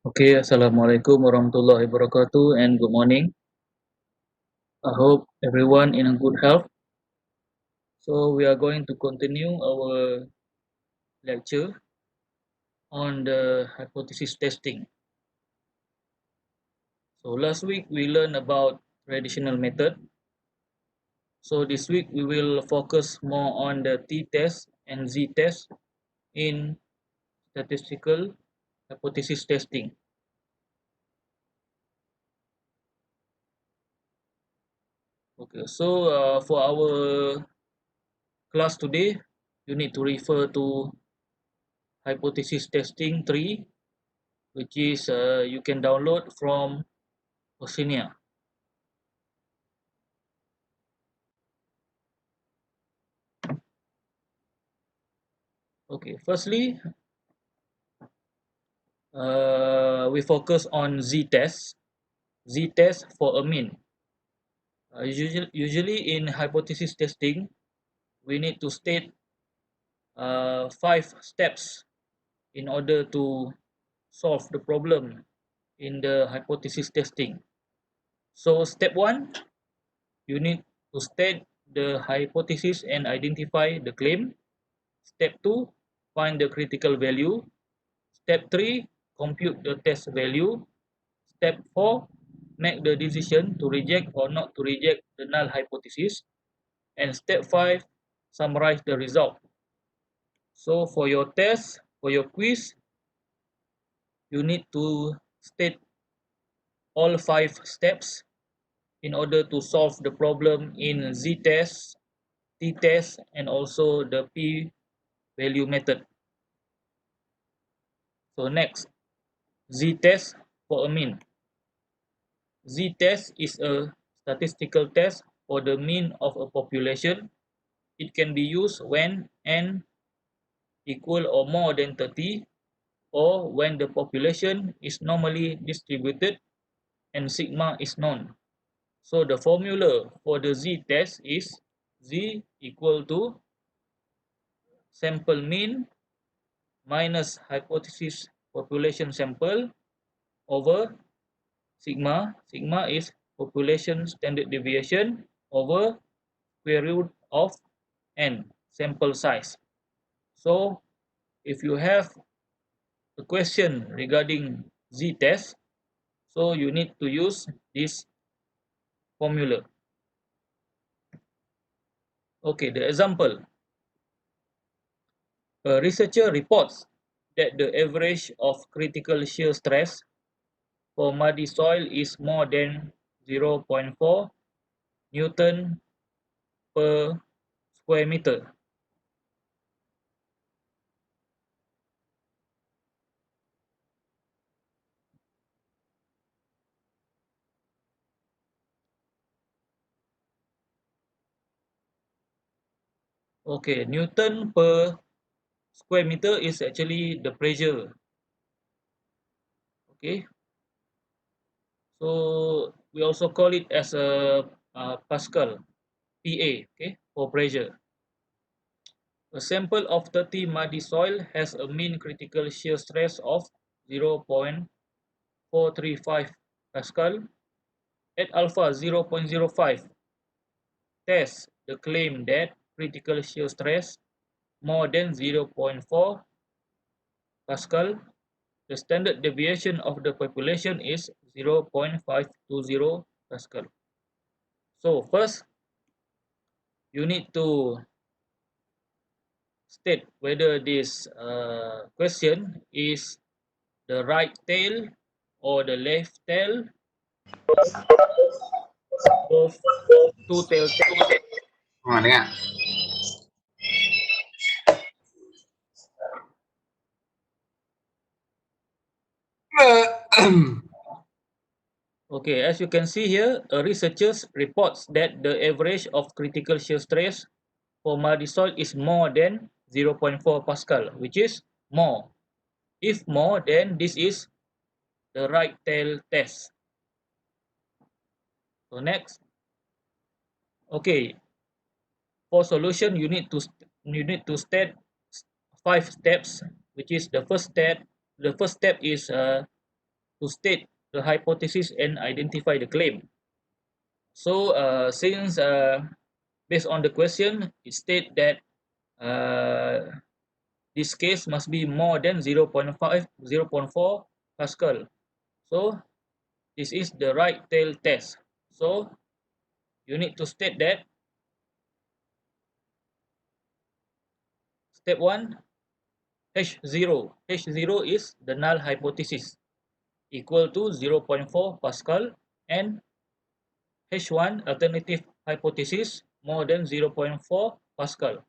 Okay, Assalamualaikum warahmatullahi wabarakatuh and good morning. I hope everyone in a good health. So we are going to continue our lecture on the hypothesis testing. So last week we learned about traditional method. So this week we will focus more on the t-test and z-test in statistical hypothesis testing. Okay, so for our class today, you need to refer to hypothesis testing 3, which is you can download from Oceania. Okay, firstly, we focus on z-test. Z-test for a mean. Usually in hypothesis testing, we need to state 5 steps in order to solve the problem in the hypothesis testing. So step 1, you need to state the hypothesis and identify the claim. Step 2, find the critical value. Step 3, compute the test value. Step 4, make the decision to reject or not to reject the null hypothesis. And step 5, summarize the result. So for your test, for your quiz, you need to state all 5 steps in order to solve the problem in z-test, t-test, and also the p-value method. So next, z-test for a mean. Z-test is a statistical test for the mean of a population. It can be used when n equal or more than 30 or when the population is normally distributed and sigma is known. So the formula for the z-test is z equal to sample mean minus hypothesis population sample over sigma. Sigma is population standard deviation over square root of n, sample size. So if you have a question regarding z-test, so you need to use this formula. Okay, the example. A researcher reports that the average of critical shear stress for muddy soil is more than 0.4 Newton per square meter. Okay, Newton per square meter is actually the pressure. Okay, so we also call it as a Pascal, PA, okay, for pressure. A sample of 30 muddy soil has a mean critical shear stress of 0.435 Pascal. At alpha 0.05, test the claim that critical shear stress more than 0.4 Pascal. The standard deviation of the population is 0.520 Pascal. So first, you need to state whether this question is the right tail or the left tail of two-tailed test. Oh, dengar. Okay, as you can see here, a researcher reports that the average of critical shear stress for muddy soil is more than 0.4 Pascal, which is more. If more, then this is the right tail test. So next, okay, for solution you need to state 5 steps, which is the first step. The first step is to state the hypothesis and identify the claim. So since based on the question, it state that this case must be more than 0.5, 0.4 Pascal. So this is the right tail test. So you need to state that step 1, H0. H0 is the null hypothesis equal to 0.4 Pascal, and H1 alternative hypothesis more than 0.4 Pascal.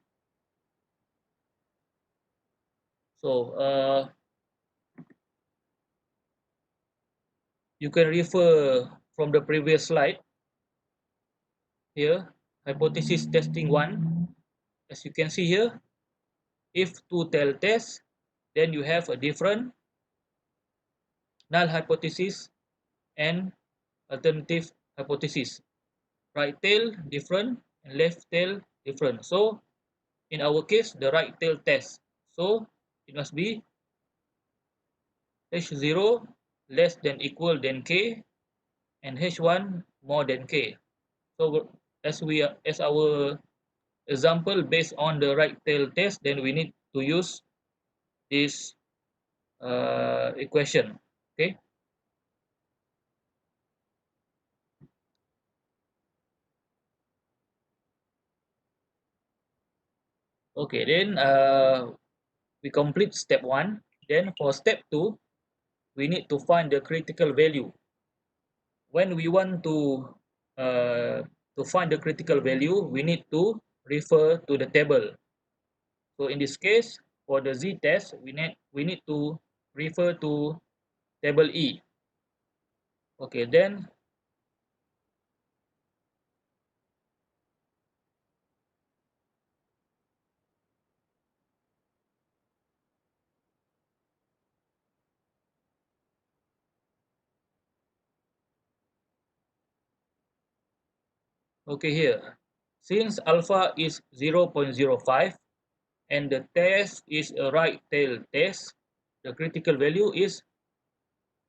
So you can refer from the previous slide here, hypothesis testing 1. As you can see here, if two-tailed test, then you have a different null hypothesis and alternative hypothesis. Right tail different and left tail different. So in our case, the right tail test. So it must be H0 less than equal than K and H1 more than K. So as our example based on the right tail test, then we need to use this equation. Okay. Okay, then we complete step 1. Then for step 2, we need to find the critical value. When we want to find the critical value, we need to refer to the table. So in this case, for the z test, we need to refer to table E. Okay, then okay here, since alpha is 0.05 and the test is a right tail test, the critical value is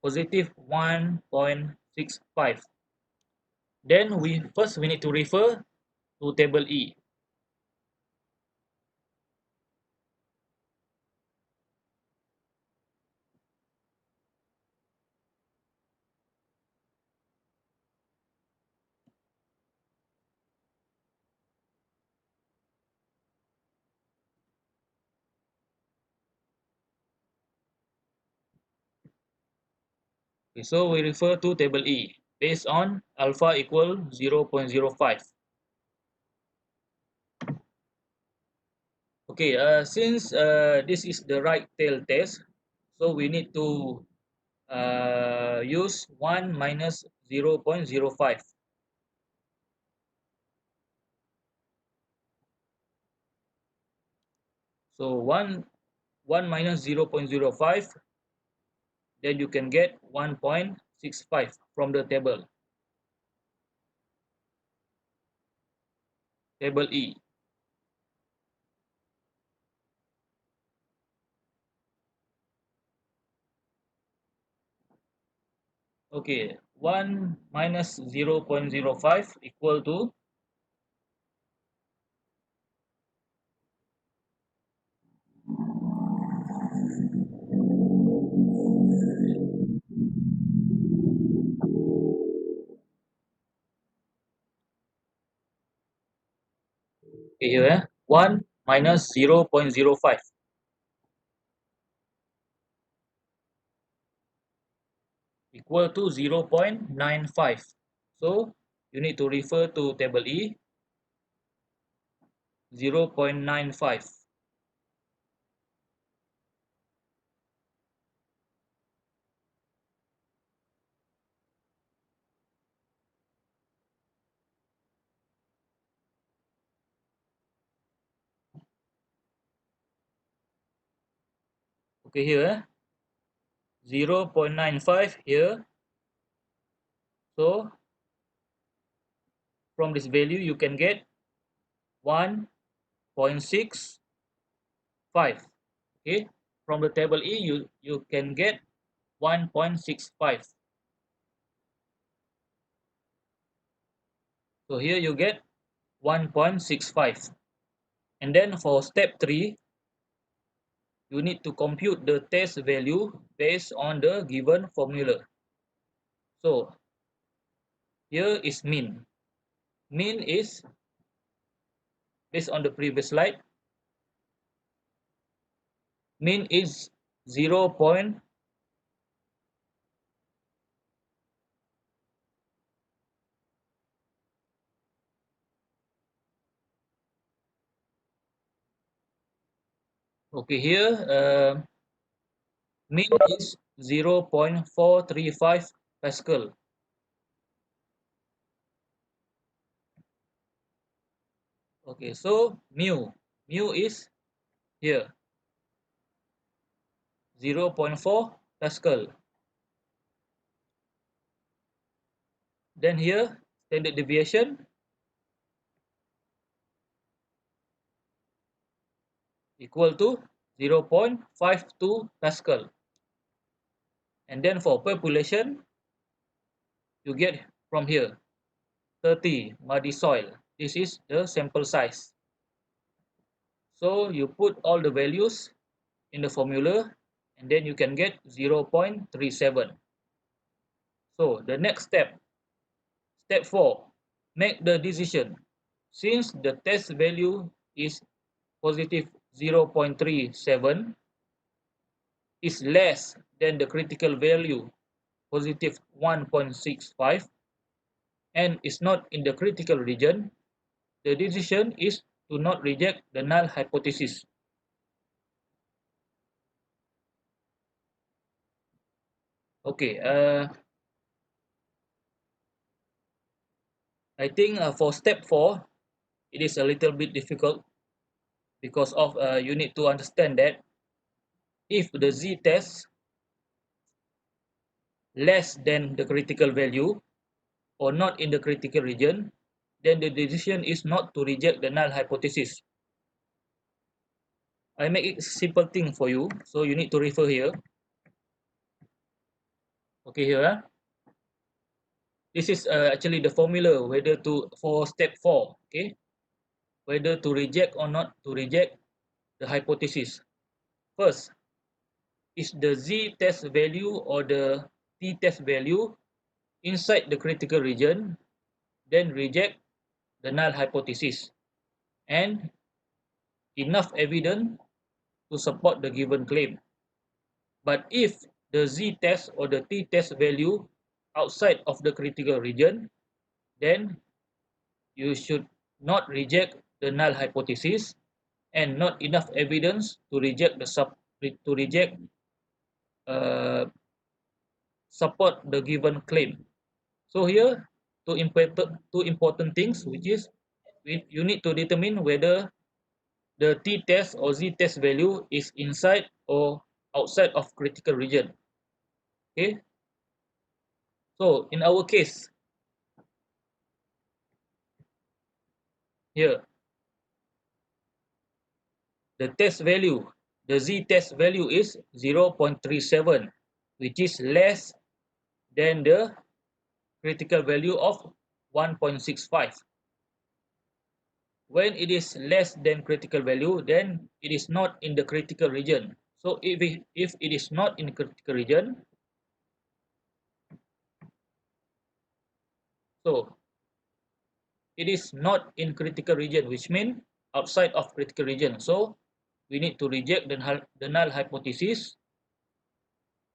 positive 1.65. Then we need to refer to table E. Okay, so we refer to table E based on alpha equal 0.05. Okay, since this is the right tail test, so we need to use 1 minus 0.05. So 1 minus 0.05, then you can get 1.65 from the table E. Okay, 1 minus 0.05 equal to okay, here 1 minus 0.05 equal to 0.95. So you need to refer to table E, 0.95. Okay, here 0.95 here. So from this value you can get 1.65. Okay, from the table E you can get 1.65. So here you get 1.65. And then for step 3, you need to compute the test value based on the given formula. So here is mean. Mean is, based on the previous slide, mean is 0. Okay, here mean is 0.435 Pascal. Okay, so mu is here 0.4 Pascal. Then here standard deviation equal to 0.52 Pascal. And then for population, you get from here 30 muddy soil. This is the sample size. So you put all the values in the formula and then you can get 0.37. So the next step, step 4, make the decision. Since the test value is positive 0.37, is less than the critical value positive 1.65 and is not in the critical region, the decision is to not reject the null hypothesis. Okay, I think for step 4, it is a little bit difficult because of you need to understand that if the z-test less than the critical value or not in the critical region, then the decision is not to reject the null hypothesis. I make it simple thing for you, so you need to refer here. Okay, here. This is actually the formula whether to for step 4. Okay, whether to reject or not to reject the hypothesis. First, is the z-test value or the t-test value inside the critical region, then reject the null hypothesis and enough evidence to support the given claim. But if the z-test or the t-test value outside of the critical region, then you should not reject the null hypothesis and not enough evidence to reject uh, support the given claim. So here two important things, which is you need to determine whether the t-test or z-test value is inside or outside of critical region. Okay, so in our case here, the test value, the z-test value is 0.37, which is less than the critical value of 1.65. When it is less than critical value, then it is not in the critical region. So if it is not in the critical region, so it is not in critical region, which means outside of critical region. So we need to reject the null hypothesis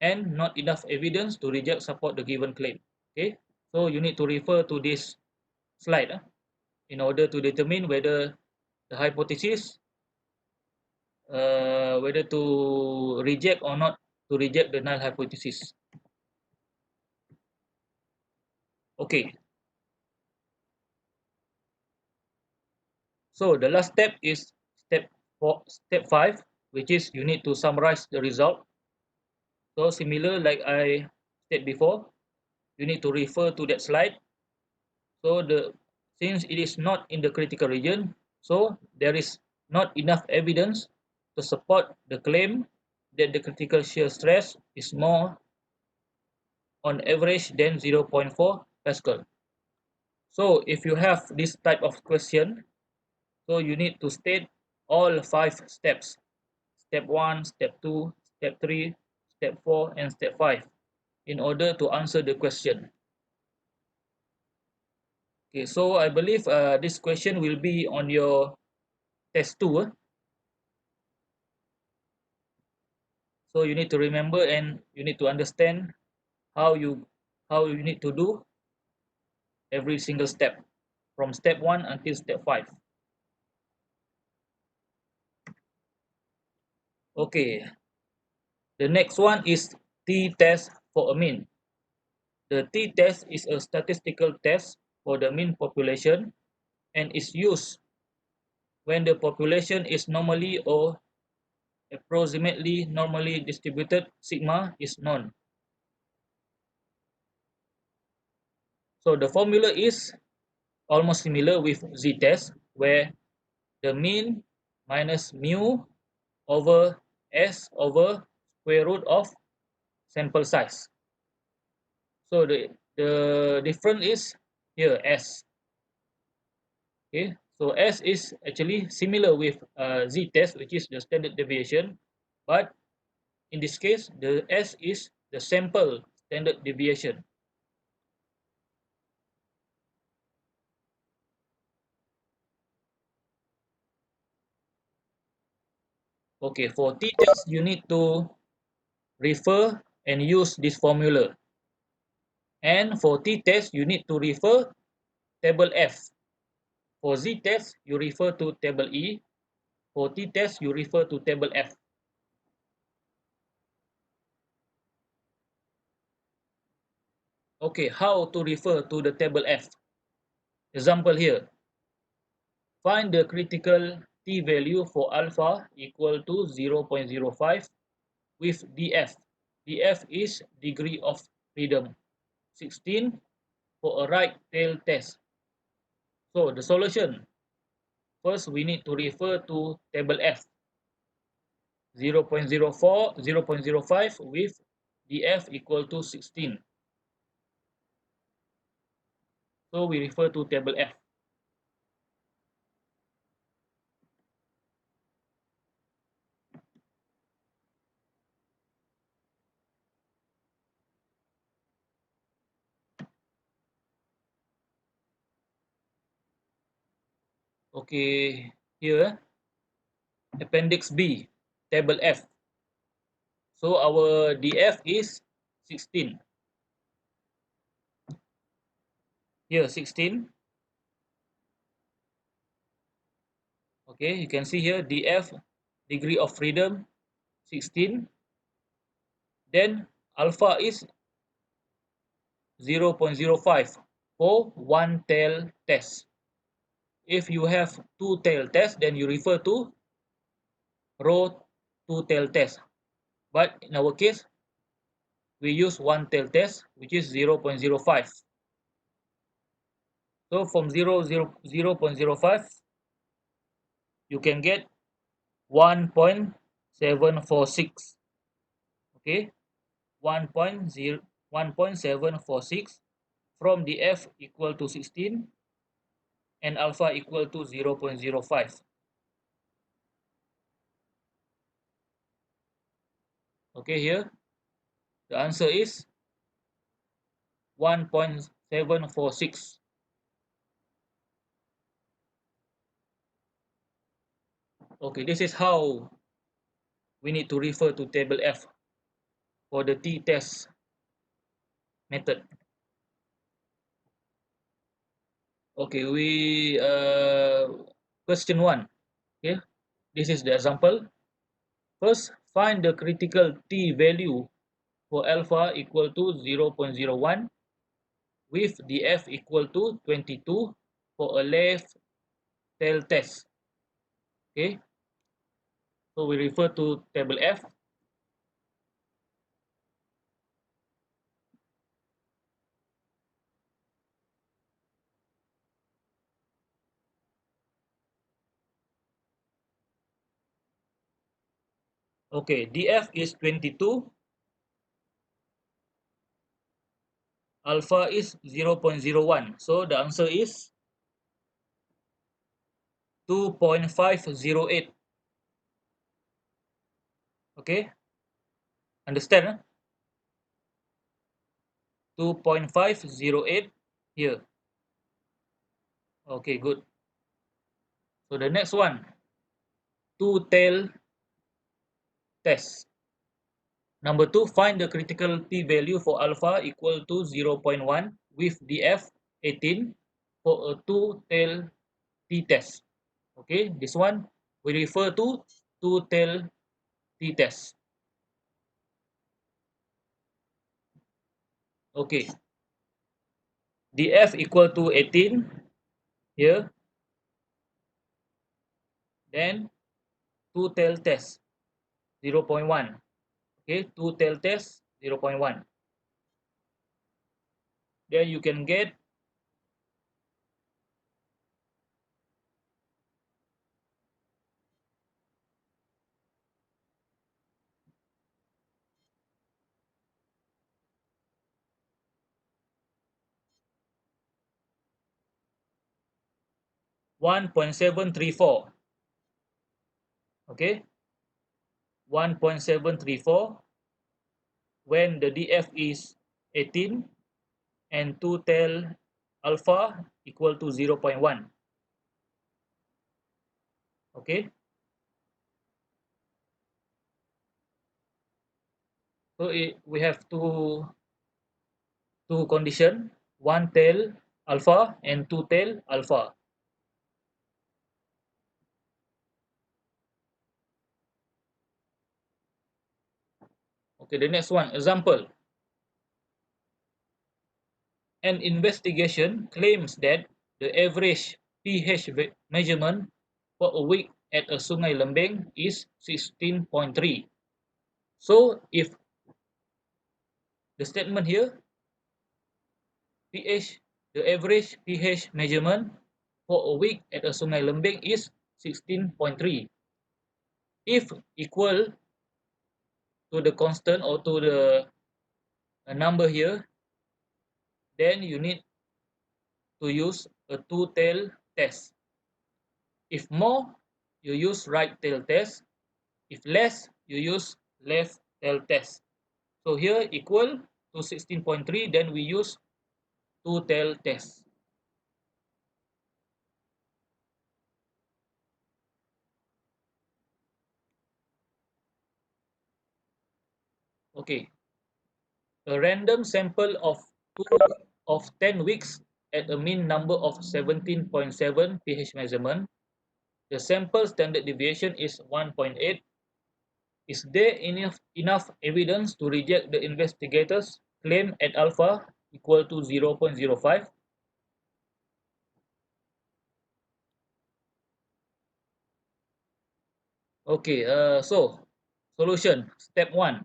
and not enough evidence to reject support the given claim. Okay, so you need to refer to this slide in order to determine whether the hypothesis, whether to reject or not to reject the null hypothesis. Okay, so the last step is step 5, which is you need to summarize the result. So similar like I said before, you need to refer to that slide. So since it is not in the critical region, so there is not enough evidence to support the claim that the critical shear stress is more on average than 0.4 Pascal. So if you have this type of question, so you need to state all 5 steps. Step 1, step 2, step 3, step 4, and step 5 in order to answer the question. Okay, so I believe this question will be on your test 2. So you need to remember and you need to understand how you need to do every single step from step 1 until step 5. Okay, the next one is t-test for a mean. The t-test is a statistical test for the mean population and is used when the population is normally or approximately normally distributed. Sigma is known. So the formula is almost similar with z-test, where the mean minus mu over s over square root of sample size. So the difference is here s. Okay, so s is actually similar with z-test, which is the standard deviation, but in this case the s is the sample standard deviation. Okay, for t-test you need to refer and use this formula, and for t-test you need to refer table F. For z-test you refer to table E. For t-test you refer to table F. Okay, how to refer to the table F? Example here. Find the critical t-value for alpha equal to 0.05 with df. df is degree of freedom 16 for a right tail test. So the solution, first we need to refer to table F. 0.04, 0.05 with df equal to 16. So we refer to table F. Okay, here appendix B, table F. So our df is 16. Here 16. Okay, you can see here df, degree of freedom 16. Then alpha is 0.05 for one tail test. If you have two tail test, then you refer to row two tail test. But in our case, we use one tail test, which is 0.05. So from 0.05, you can get 1.746. Okay, 1.746 from the f equal to 16 and alpha equal to 0.05. Okay, here the answer is 1.746. Okay, this is how we need to refer to table F for the t-test method. Okay, we question 1. Okay, this is the example. First, find the critical t value for alpha equal to 0.01 with df equal to 22 for a left tail test. Okay, so we refer to table F. Okay, df is 22 alpha is 0.01. So the answer is 2.508. Okay, understand? 2.508 here. Okay, good. So the next one, two-tail test. Number 2, find the critical p-value for alpha equal to 0.1 with df 18 for a two-tail t-test. Okay, this one we refer to two-tail t-test. Okay, df equal to 18 here, then two-tail test 0.1. Okay, two-tail test 0.1. Then you can get 1.734. Okay, 1.734 when the df is 18 and two-tail alpha equal to 0.1. Okay, so we have two condition, one tail alpha and two tail alpha. Okay, the next one, example. An investigation claims that the average pH measurement for a week at a Sungai Lembeng is 16.3. So if the statement here, pH, the average pH measurement for a week at a Sungai Lembeng is 16.3. If equal to the constant or to the number here, then you need to use a two-tail test. If more, you use right tail test. If less, you use left tail test. So here equal to 16.3, then we use two-tail test. Okay, a random sample of 10 weeks at a mean number of 17.7 pH measurement. The sample standard deviation is 1.8. Is there enough evidence to reject the investigators' claim at alpha equal to 0.05? Okay, so solution. Step 1.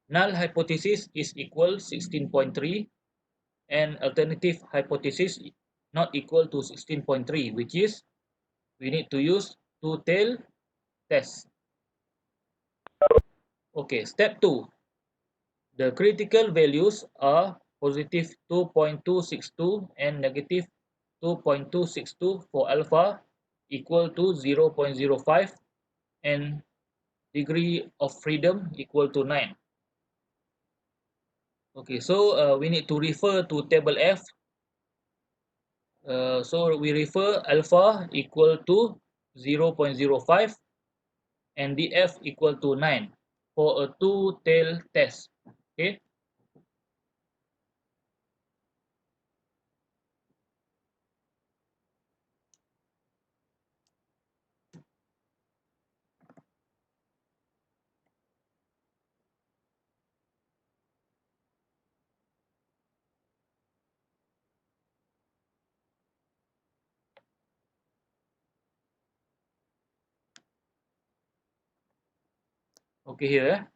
Null hypothesis is equal 16.3 and alternative hypothesis not equal to 16.3, which is we need to use two-tail test. Okay, step 2. The critical values are positive 2.262 and negative 2.262 for alpha equal to 0.05 and degree of freedom equal to 9. Okay, so we need to refer to table F. So we refer alpha equal to 0.05 and df equal to 9 for a two-tail test. Okay. Okay, here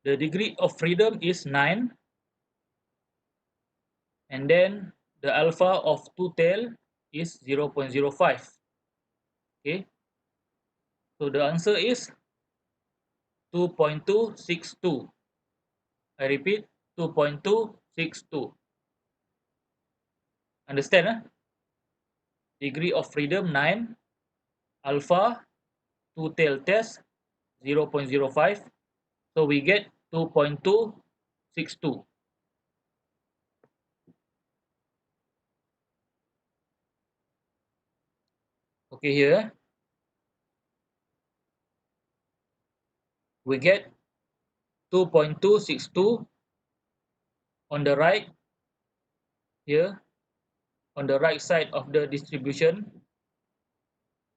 the degree of freedom is 9, and then the alpha of two-tail is 0.05. Okay, so the answer is 2.262. I repeat, 2.262. Understand? Degree of freedom 9, alpha, two-tailed test 0.05. So we get 2.262. Okay, here we get 2.262 on the right, here on the right side of the distribution,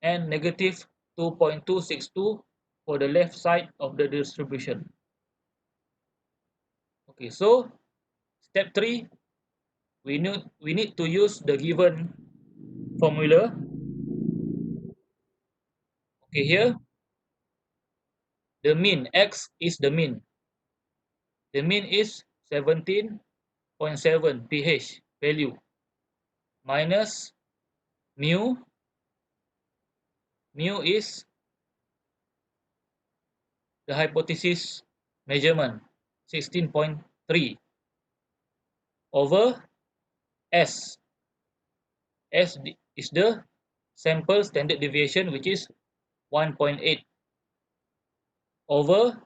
and negative 2.262 for the left side of the distribution. Okay, so step 3, we need to use the given formula. Okay, here the mean x is the mean. The mean is 17.7 pH value minus mu. Mu is the hypothesis measurement 16.3 over S. S is the sample standard deviation, which is 1.8 over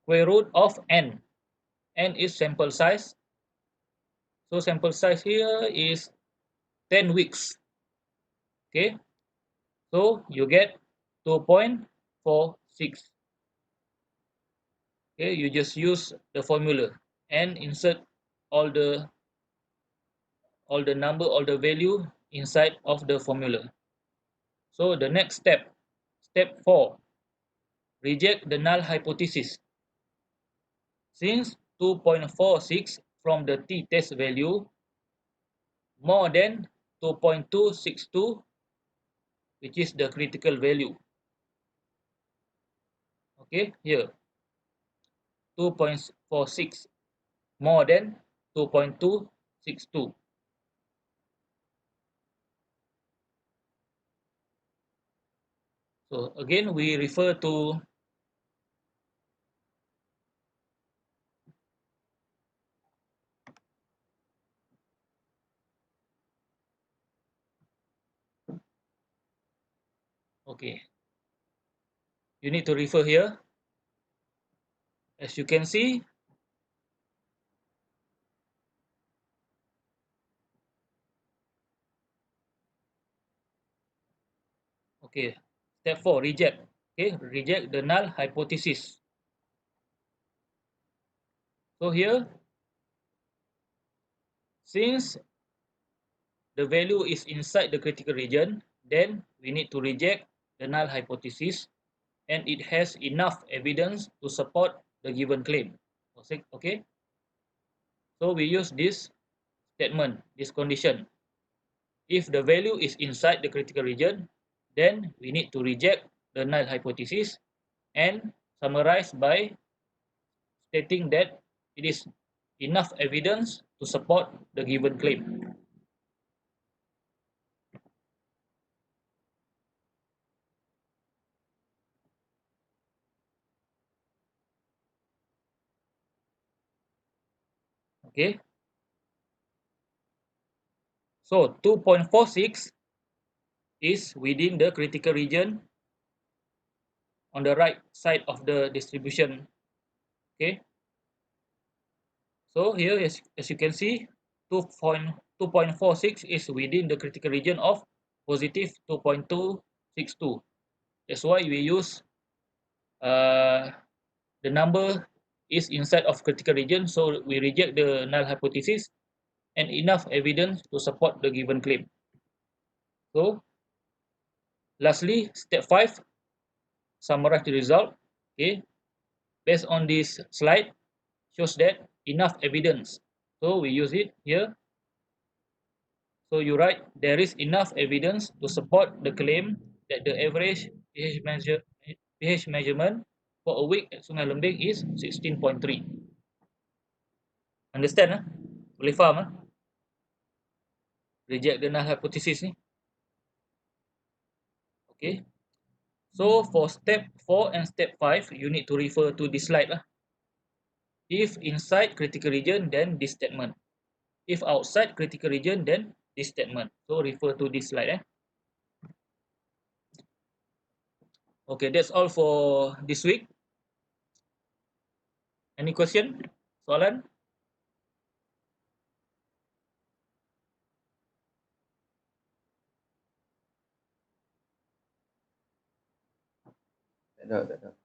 square root of n. N is sample size. So sample size here is 10 weeks. Okay. So you get 2.46. Okay, you just use the formula and insert all the number, all the value inside of the formula. So the next step, step 4, reject the null hypothesis. Since 2.46 from the t-test value more than 2.262, which is the critical value. Okay, here 2.46 more than 2.262. So again, we refer to okay. You need to refer here. As you can see, okay, step 4, reject. Okay, reject the null hypothesis. So here, since the value is inside the critical region, then we need to reject the null hypothesis and it has enough evidence to support the given claim. Okay, so we use this statement, this condition. If the value is inside the critical region, then we need to reject the null hypothesis and summarize by stating that it is enough evidence to support the given claim. Okay, so 2.46 is within the critical region on the right side of the distribution. Okay, so here as you can see, 2.46 is within the critical region of positive 2.262. That's why we use the number is inside of critical region, so we reject the null hypothesis and enough evidence to support the given claim. So lastly, step 5, summarize the result. Okay, based on this slide, shows that enough evidence. So we use it here. So you write there is enough evidence to support the claim that the average pH measurement for a week at Sungai Lembing is 16.3. Understand? Boleh faham? Reject the null hypothesis ni. Okay. So for step 4 and step 5, you need to refer to this slide lah. If inside critical region, then this statement. If outside critical region, then this statement. So refer to this slide. Okay, that's all for this week. Any question? Soalan? Tak ada, tak ada.